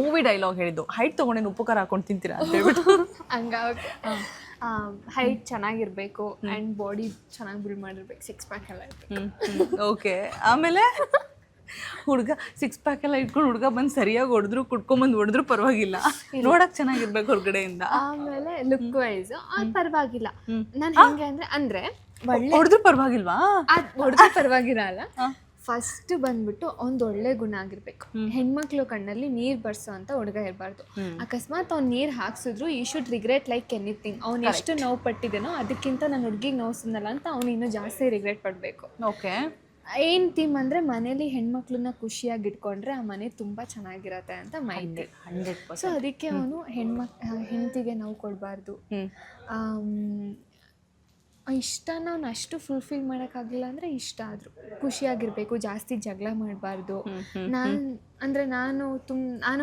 ಮೂವಿ ಡೈಲಾಗ್ ಹೇಳಿದ್ದು, ಹೈಟ್ ತೊಗೊಂಡೇನು ಉಪ್ಪು ಖಾರ ಹಾಕೊಂಡು ತಿಂತೀರಾ ಅಂತ ಹೇಳ್ಬಿಟ್ಟು. ಹಂಗ ಹೈಟ್ ಚೆನ್ನಾಗಿರ್ಬೇಕು ಆ್ಯಂಡ್ ಬಾಡಿ ಚೆನ್ನಾಗಿ ಬಿಲ್ಡ್ ಮಾಡಿರ್ಬೇಕು, 6 ಪ್ಯಾಕ್ ಎಲ್ಲ ಇರಬೇಕು. ಓಕೆ. ಆಮೇಲೆ ಹುಡುಗ 6 ಪ್ಯಾಕ್ ಎಲ್ಲ ಇಟ್ಕೊಂಡು ಹುಡುಗ ಬಂದು ಸರಿಯಾಗಿ ಹೊಡೆದ್ರು, ಕುಟ್ಕೊಂಬಂದು ಹೊಡೆದ್ರು ಪರವಾಗಿಲ್ಲ, ನೋಡಕ್ ಚೆನ್ನಾಗಿರ್ಬೇಕು ಹೊರಗಡೆಯಿಂದ. ಆಮೇಲೆ ಲುಕ್ ವೈಸ್ ಪರವಾಗಿಲ್ಲ. ನಾನು ಹೆಂಗೆ ಅಂದ್ರೆ ಒಳ್ಳೆ ಹೊಡೆದ್ರು ಪರವಾಗಿಲ್ವಾ? ಹೊಡೆದ್ರು ಪರವಾಗಿರಲ್ಲ. ಫಸ್ಟ್ ಬಂದ್ಬಿಟ್ಟು ಒಂದು ಒಳ್ಳೆ ಗುಣ ಆಗಿರ್ಬೇಕು. ಹೆಣ್ಮಕ್ಳು ಕಣ್ಣಲ್ಲಿ ನೀರು ಬರ್ಸೋ ಅಂತ ಹುಡುಗ ಇರಬಾರ್ದು. ಅಕಸ್ಮಾತ್ ಅವ್ನು ನೀರು ಹಾಕ್ಸಿದ್ರು ಈ ಶುಡ್ ರಿಗ್ರೆಟ್ ಲೈಕ್ ಎನಿಥಿಂಗ್. ಅವ್ನು ಎಷ್ಟು ನೋವು ಪಟ್ಟಿದ್ದೇನೋ ಅದಕ್ಕಿಂತ ನನ್ನ ಹುಡುಗಿಗೆ ನೋವು ಸುನ್ನಲ್ಲ ಅಂತ ಅವ್ನು ಇನ್ನೂ ಜಾಸ್ತಿ ರಿಗ್ರೆಟ್ ಪಡಬೇಕು. ಓಕೆ. ಏನು ಥೀಮ್ ಅಂದರೆ ಮನೇಲಿ ಹೆಣ್ಮಕ್ಳನ್ನ ಖುಷಿಯಾಗಿ ಇಟ್ಕೊಂಡ್ರೆ ಆ ಮನೆ ತುಂಬ ಚೆನ್ನಾಗಿರತ್ತೆ ಅಂತ ಮೈಂಡ್. 100%. ಸೊ ಅದಕ್ಕೆ ಅವನು ಹೆಂಡತಿಗೆ ನೋವು ಕೊಡಬಾರ್ದು. ಇಷ್ಟನ ಅವ್ನು ಅಷ್ಟು ಫುಲ್ಫಿಲ್ ಮಾಡೋಕ್ಕಾಗಲಿಲ್ಲ ಅಂದರೆ ಇಷ್ಟ ಆದರೂ ಖುಷಿಯಾಗಿರಬೇಕು, ಜಾಸ್ತಿ ಜಗಳ ಮಾಡಬಾರ್ದು. ನಾನು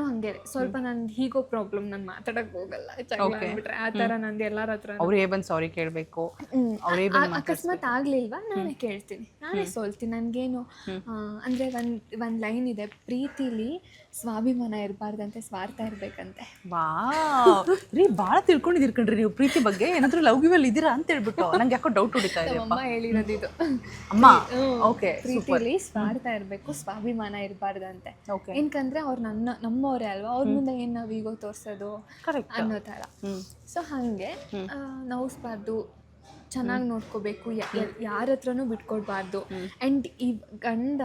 ಹಾಗೆ ಸ್ವಲ್ಪ ನಂದು ಹೀಗೋ ಪ್ರಾಬ್ಲಮ್, ನಾನು ಮಾತಾಡೋಕ್ಕೆ ಹೋಗಲ್ಲ ಜಗಳ ಆಗ್ಬಿಟ್ರೆ. ಆ ಥರ ನಂದು ಎಲ್ಲರ ಹತ್ರ ಅವರೇ ಬಂದು ಸಾರಿ ಕೇಳಬೇಕು. ಅಕಸ್ಮಾತ್ ಆಗಲಿಲ್ವಾ ನಾನೇ ಕೇಳ್ತೀನಿ, ನಾನೇ ಸೋಲ್ತೀನಿ. ನನಗೇನು ಅಂದರೆ ಒಂದು ಲೈನ್ ಇದೆ, ಪ್ರೀತಿಲಿ ಸ್ವಾಭಿಮಾನ ಇರಬಾರ್ದಂತೆ, ಸ್ವಾರ್ಥ ಇರಬೇಕಂತೆ. ರೀ ಭಾಳ ತಿಳ್ಕೊಂಡಿದ್ದೀರಿ ಕಣ್ರಿ ನೀವು ಪ್ರೀತಿ ಬಗ್ಗೆ. ಏನಾದರೂ ಲವ್ ಗಿವಲ್ಲಿ ಇದ್ದೀರಾ ಅಂತ ಹೇಳ್ಬಿಟ್ಟು ನಂಗೆ ಯಾಕೋ ಡೌಟ್ ಹೊಡಿತಾ ಇದೆ. ಅಮ್ಮ ಹೇಳಿರೋದು ಇದು. ಅಮ್ಮ ಓಕೆ. ಪ್ರೀತಿಲಿ ಸ್ವಾರ್ಥ ಇರಬೇಕು, ಸ್ವಾಭಿಮಾನ ಇರಬಾರ್ದಂತೆ. ಏನಕಂದ್ರೆ ಅವ್ರು ನಮ್ಮವರೇ ಅಲ್ವಾ, ಅವ್ರ ಮುಂದೆ ಏನು ನಾವು ಈಗೋ ತೋರಿಸೋದು ಅನ್ನೋ ಥರ. ಸೊ ಹಾಗೆ ನೋವಿಸ್ಬಾರ್ದು, ಚೆನ್ನಾಗಿ ನೋಡ್ಕೋಬೇಕು, ಯಾರ ಹತ್ರನೂ ಬಿಟ್ಕೊಡ್ಬಾರ್ದು. ಆ್ಯಂಡ್ ಈ ಗಂಡ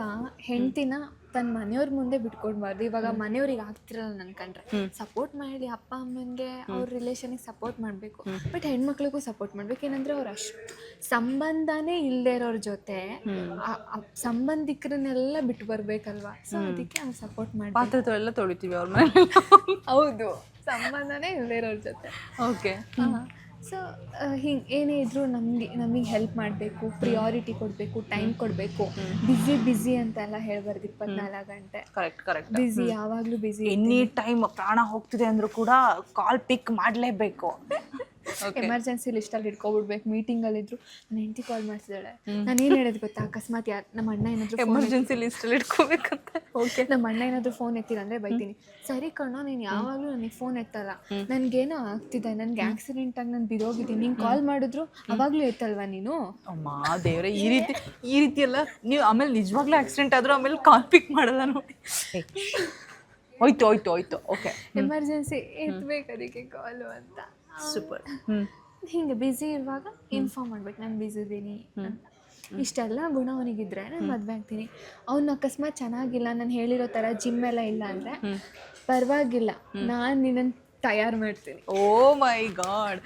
ಹೆಂಡ್ತಿನ ತನ್ನ ಮನೆಯವ್ರ ಮುಂದೆ ಬಿಟ್ಕೊಡ್ಬಾರ್ದು. ಇವಾಗ ಮನೆಯವ್ರಿಗೆ ಆಗ್ತಿರಲ್ಲ ನನ್ ಕಂಡ್ರೆ ಸಪೋರ್ಟ್ ಮಾಡಿ, ಅಪ್ಪ ಅಮ್ಮನಿಗೆ ಅವ್ರ ರಿಲೇಷನಿಗೆ ಸಪೋರ್ಟ್ ಮಾಡಬೇಕು, ಬಟ್ ಹೆಣ್ಮಕ್ಳಿಗೂ ಸಪೋರ್ಟ್ ಮಾಡ್ಬೇಕು. ಏನಂದ್ರೆ ಅವ್ರು ಅಷ್ಟು ಸಂಬಂಧನೇ ಇಲ್ಲದೆ ಇರೋರ ಜೊತೆ ಸಂಬಂಧಿಕರನ್ನೆಲ್ಲ ಬಿಟ್ಟು ಬರ್ಬೇಕಲ್ವಾ, ಸೊ ಅದಕ್ಕೆ ಅವ್ರು ಸಪೋರ್ಟ್ ಮಾಡಿ. ಪಾತ್ರೆ ಎಲ್ಲ ತೊಳಿತೀವಿ ಅವ್ರ ಮನೆ. ಹೌದು, ಸಂಬಂಧನೇ ಇಲ್ಲದೆ ಇರೋರ ಜೊತೆ. ಓಕೆ. ಸೊ ಹಿಂಗೆ ಏನೇ ಇದ್ರೂ ನಮಗೆ ಹೆಲ್ಪ್ ಮಾಡಬೇಕು, ಪ್ರಿಯಾರಿಟಿ ಕೊಡಬೇಕು, ಟೈಮ್ ಕೊಡಬೇಕು. ಬ್ಯುಸಿ ಅಂತೆಲ್ಲ ಹೇಳ್ಬಾರ್ದು. 24 ಗಂಟೆ ಕರೆಕ್ಟ್ ಬ್ಯುಸಿ, ಯಾವಾಗಲೂ ಬ್ಯುಸಿ. ಎನಿ ಟೈಮ್ ಪ್ರಾಣ ಹೋಗ್ತಿದೆ ಅಂದ್ರೂ ಕೂಡ ಕಾಲ್ ಪಿಕ್ ಮಾಡಲೇಬೇಕು. ಎಮರ್ಜೆನ್ಸಿ ಲಿಸ್ಟಲ್ಲಿ ಇಟ್ಕೊಬಿಡ್ಬೇಕು. ಮೀಟಿಂಗಲ್ಲಿದ್ರು ನನ್ನ ಹೆಂಡತಿ ಕಾಲ್ ಮಾಡ್ತಿದ್ದಾಳೆ, ನಾನು ಏನು ಹೇಳೋದು ಗೊತ್ತಾ, ಅಕಸ್ಮಾತ್ ನಮ್ಮ ಅಣ್ಣ ಏನಾದರೂ ಎಮರ್ಜೆನ್ಸಿ ಲಿಸ್ಟಲ್ಲಿ ಇಟ್ಕೋಬೇಕಂತ. ಓಕೆ. ನಮ್ಮ ಅಣ್ಣ ಏನಾದರೂ ಫೋನ್ ಎತ್ತಿಲ್ಲ ಅಂದರೆ ಬೈತೀನಿ. ಸರಿ ಕಣೋ, ನೀನು ಯಾವಾಗಲೂ ನನಗೆ ಫೋನ್ ಎತ್ತಲ್ಲ, ನನಗೇನೋ ಆಗ್ತಿದೆ, ನನಗೆ ಆಕ್ಸಿಡೆಂಟ್ ಆಗಿ ನಾನು ಬಿದೋಗಿದ್ದೀನಿ, ನೀನು ಕಾಲ್ ಮಾಡಿದ್ರು ಅವಾಗಲೂ ಎತ್ತಲ್ವಾ ನೀನು? ಅಮ್ಮ ದೇವ್ರೆ, ಈ ರೀತಿ ಎಲ್ಲ ನೀವು ಆಮೇಲೆ ನಿಜವಾಗ್ಲೂ ಆಕ್ಸಿಡೆಂಟ್ ಆದರೂ ಆಮೇಲೆ ಕಾಲ್ ಪಿಕ್ ಮಾಡಲ್ಲ ನೋಡಿ. ಹೋಯ್ತು. ಓಕೆ. ಎಮರ್ಜೆನ್ಸಿ ಎತ್ತಬೇಕು ಅದಕ್ಕೆ ಕಾಲು ಅಂತ. ಸೂಪರ್. ಹಿಂಗೆ ಬ್ಯುಸಿ ಇರುವಾಗ ಇನ್ಫಾರ್ಮ್ ಮಾಡ್ಬೇಕು, ನಾನು ಬ್ಯುಸಿ ಇದ್ದೀನಿ ಅಂತ. ಇಷ್ಟೆಲ್ಲ ಗುಣ ಅವನಿಗಿದ್ರೆ ನಾನು ಮದುವೆ ಆಗ್ತೀನಿ. ಅವ್ನು ಅಕಸ್ಮಾತ್ ಚೆನ್ನಾಗಿಲ್ಲ, ನಾನು ಹೇಳಿರೋ ಥರ ಜಿಮ್ ಎಲ್ಲ ಇಲ್ಲ ಅಂದರೆ ಪರವಾಗಿಲ್ಲ, ನಾನು ನಿನ್ನನ್ನು ತಯಾರು ಮಾಡ್ತೀನಿ. ಓ ಮೈ ಗಾಡ್.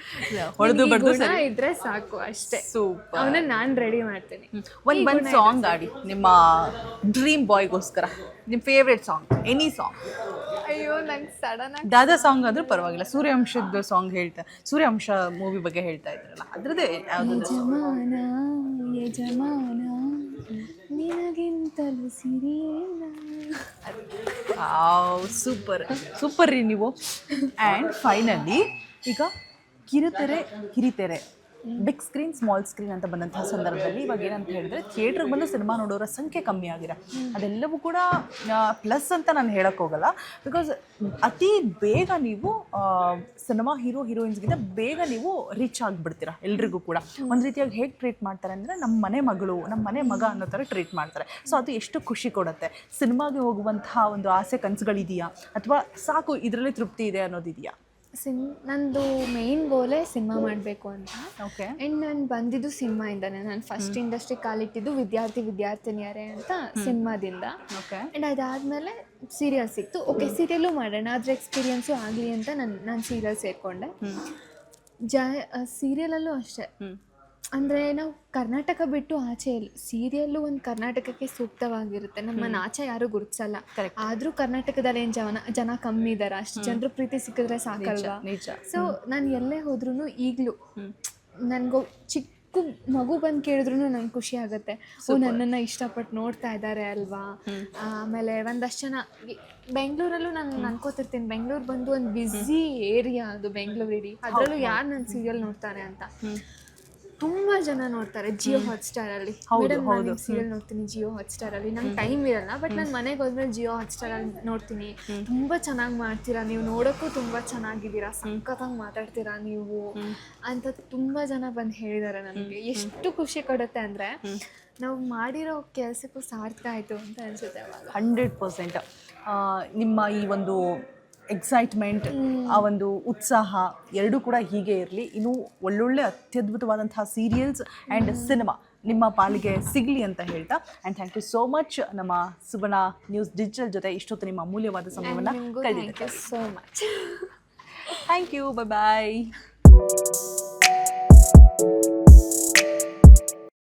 ಹೊಡೆದು ಬಡ್ದು ಗುಣ ಇದ್ರೆ ಸಾಕು ಅಷ್ಟೇ. ಸೂಪರ್. ಅವನ್ನ ನಾನು ರೆಡಿ ಮಾಡ್ತೀನಿ. ಒಂದು ಸಾಂಗ್ ಆಡಿ ನಿಮ್ಮ ಡ್ರೀಮ್ ಬಾಯ್ಗೋಸ್ಕರ, ನಿಮ್ಮ ಫೇವ್ರೆಟ್ ಸಾಂಗ್, ಎನಿ ಸಾಂಗ್. ಅಯ್ಯೋ, ನಂಗೆ ಸಡನ್ ಆಗಿ ದಾದಾ ಸಾಂಗ್ ಆದ್ರೂ ಪರವಾಗಿಲ್ಲ. ಸೂರ್ಯವಂಶದ ಸಾಂಗ್ ಸೂರ್ಯವಂಶ ಮೂವಿ ಬಗ್ಗೆ ಹೇಳ್ತಾ ಇದ್ರಲ್ಲ, ಅದ್ರದ್ದೇ ಯಜಮಾನ ನಿನಗಿಂತಲೂ ಸಿರಿಯೇನ. ಸೂಪರ್ ರೀ ನೀವು. ಆ್ಯಂಡ್ ಫೈನಲಿ ಈಗ ಕಿರಿತೆರೆ ಬಿಗ್ ಸ್ಕ್ರೀನ್ ಸ್ಮಾಲ್ ಸ್ಕ್ರೀನ್ ಅಂತ ಬಂದಂತಹ ಸಂದರ್ಭದಲ್ಲಿ ಇವಾಗ ಏನಂತ ಹೇಳಿದ್ರೆ ಥಿಯೇಟ್ರಿಗೆ ಬಂದು ಸಿನಿಮಾ ನೋಡೋರ ಸಂಖ್ಯೆ ಕಮ್ಮಿ ಆಗಿದೆ. ಅದೆಲ್ಲವೂ ಕೂಡ ಪ್ಲಸ್ ಅಂತ ನಾನು ಹೇಳಕ್ಕೆ ಹೋಗಲ್ಲ. ಬಿಕಾಸ್ ಅತಿ ಬೇಗ ನೀವು ಸಿನಿಮಾ ಹೀರೋಯಿನ್ಸ್ಗಿಂತ ಬೇಗ ನೀವು ರೀಚ್ ಆಗಿಬಿಡ್ತೀರಾ. ಎಲ್ರಿಗೂ ಕೂಡ ಒಂದು ರೀತಿಯಾಗಿ ಹೇಗೆ ಟ್ರೀಟ್ ಮಾಡ್ತಾರೆ ಅಂದರೆ ನಮ್ಮ ಮನೆ ಮಗಳು, ನಮ್ಮ ಮನೆ ಮಗ ಅನ್ನೋ ಥರ ಟ್ರೀಟ್ ಮಾಡ್ತಾರೆ. ಸೊ ಅದು ಎಷ್ಟು ಖುಷಿ ಕೊಡುತ್ತೆ. ಸಿನಿಮಾಗೆ ಹೋಗುವಂತಹ ಒಂದು ಆಸೆ ಕನಸುಗಳಿದೆಯಾ, ಅಥವಾ ಸಾಕು ಇದರಲ್ಲಿ ತೃಪ್ತಿ ಇದೆ ಅನ್ನೋದಿದೆಯಾ? ನಂದು ಮೇನ್ ಗೋಲೇ ಸಿನಿಮಾ ಮಾಡಬೇಕು ಅಂತ. ಓಕೆ. ಆ್ಯಂಡ್ ನಾನು ಬಂದಿದ್ದು ಸಿನಿಮಾಯಿಂದನೇ. ನಾನು ಫಸ್ಟ್ ಇಂಡಸ್ಟ್ರಿ ಕಾಲಿಟ್ಟಿದ್ದು ವಿದ್ಯಾರ್ಥಿನಿಯರೇ ಅಂತ ಸಿನಿಮಾದಿಂದ. ಓಕೆ. ಆ್ಯಂಡ್ ಅದಾದಮೇಲೆ ಸೀರಿಯಲ್ ಸಿಕ್ತು. ಓಕೆ, ಸೀರಿಯಲ್ಲು ಮಾಡೋಣ, ಅದ್ರ ಎಕ್ಸ್ಪೀರಿಯನ್ಸು ಆಗಲಿ ಅಂತ ನಾನು ಸೀರಿಯಲ್ ಸೇರಿಕೊಂಡೆ. ಸೀರಿಯಲಲ್ಲೂ ಅಷ್ಟೇ, ಅಂದರೆ ನಾವು ಕರ್ನಾಟಕ ಬಿಟ್ಟು ಆಚೆ ಸೀರಿಯಲ್ಲು ಒಂದು ಕರ್ನಾಟಕಕ್ಕೆ ಸೂಕ್ತವಾಗಿರುತ್ತೆ. ನಮ್ಮನ್ನು ಆಚೆ ಯಾರೂ ಗುರುತಿಸಲ್ಲ. ಆದರೂ ಕರ್ನಾಟಕದಲ್ಲಿ ಏನು ಜನ ಕಮ್ಮಿ ಇದ್ದಾರೆ, ಅಷ್ಟು ಜನರು ಪ್ರೀತಿ ಸಿಕ್ಕಿದ್ರೆ ಸಾಕಲ್ವಾ. ಸೊ ನಾನು ಎಲ್ಲೇ ಹೋದ್ರೂ ಈಗಲೂ ನನಗೂ ಚಿಕ್ಕ ಮಗು ಬಂದು ಕೇಳಿದ್ರು ನಂಗೆ ಖುಷಿ ಆಗುತ್ತೆ. ನನ್ನನ್ನು ಇಷ್ಟಪಟ್ಟು ನೋಡ್ತಾ ಇದ್ದಾರೆ ಅಲ್ವಾ. ಆಮೇಲೆ ಒಂದಷ್ಟು ಜನ ಬೆಂಗಳೂರಲ್ಲೂ ನಾನು ಅನ್ಕೋತಿರ್ತೀನಿ, ಬೆಂಗಳೂರು ಬಂದು ಒಂದು ಬ್ಯುಸಿ ಏರಿಯಾ ಅದು ಬೆಂಗಳೂರು ಇಡೀ, ಅದರಲ್ಲೂ ಯಾರು ನನ್ನ ಸೀರಿಯಲ್ ನೋಡ್ತಾರೆ ಅಂತ. ತುಂಬ ಜನ ನೋಡ್ತಾರೆ ಜಿಯೋ ಹಾಟ್ಸ್ಟಾರಲ್ಲಿ. ಮೇಡಮ್, ನಾನು ಸೀರಿಯಲ್ ನೋಡ್ತೀನಿ ಜಿಯೋ ಹಾಟ್ಸ್ಟಾರಲ್ಲಿ, ನಂಗೆ ಟೈಮ್ ಇರಲ್ಲ, ಬಟ್ ನಾನು ಮನೆಗೆ ಹೋದ್ಮೇಲೆ ಜಿಯೋ ಹಾಟ್ಸ್ಟಾರಲ್ಲಿ ನೋಡ್ತೀನಿ. ತುಂಬ ಚೆನ್ನಾಗಿ ಮಾಡ್ತೀರಾ ನೀವು, ನೋಡೋಕ್ಕೂ ತುಂಬ ಚೆನ್ನಾಗಿದ್ದೀರಾ, ಸಖತ್ತಾಗಿ ಮಾತಾಡ್ತೀರಾ ನೀವು ಅಂತ ತುಂಬ ಜನ ಬಂದು ಹೇಳಿದ್ದಾರೆ ನನಗೆ. ಎಷ್ಟು ಖುಷಿ ಕೊಡುತ್ತೆ ಅಂದರೆ ನಾವು ಮಾಡಿರೋ ಕೆಲಸಕ್ಕೂ ಸಾರ್ಥಕ ಆಯಿತು ಅಂತ ಅನಿಸುತ್ತೆ ಅವಾಗ. 100%. ನಿಮ್ಮ ಈ ಒಂದು ಎಕ್ಸೈಟ್ಮೆಂಟ್, ಆ ಒಂದು ಉತ್ಸಾಹ ಎರಡೂ ಕೂಡ ಹೀಗೆ ಇರಲಿ. ಇನ್ನೂ ಒಳ್ಳೊಳ್ಳೆ ಅತ್ಯದ್ಭುತವಾದಂತಹ ಸೀರಿಯಲ್ಸ್ ಆ್ಯಂಡ್ ಸಿನಿಮಾ ನಿಮ್ಮ ಪಾಲಿಗೆ ಸಿಗಲಿ ಅಂತ ಹೇಳ್ತಾ, and thank you so much ನಮ್ಮ ಸುವರ್ಣ ನ್ಯೂಸ್ ಡಿಜಿಟಲ್ ಜೊತೆ ಇಷ್ಟೊತ್ತು ನಿಮ್ಮ ಅಮೂಲ್ಯವಾದ ಸಮಯವನ್ನು ಕಳೆದಿದ್ದಕ್ಕೆ. So much. Thank you. Bye.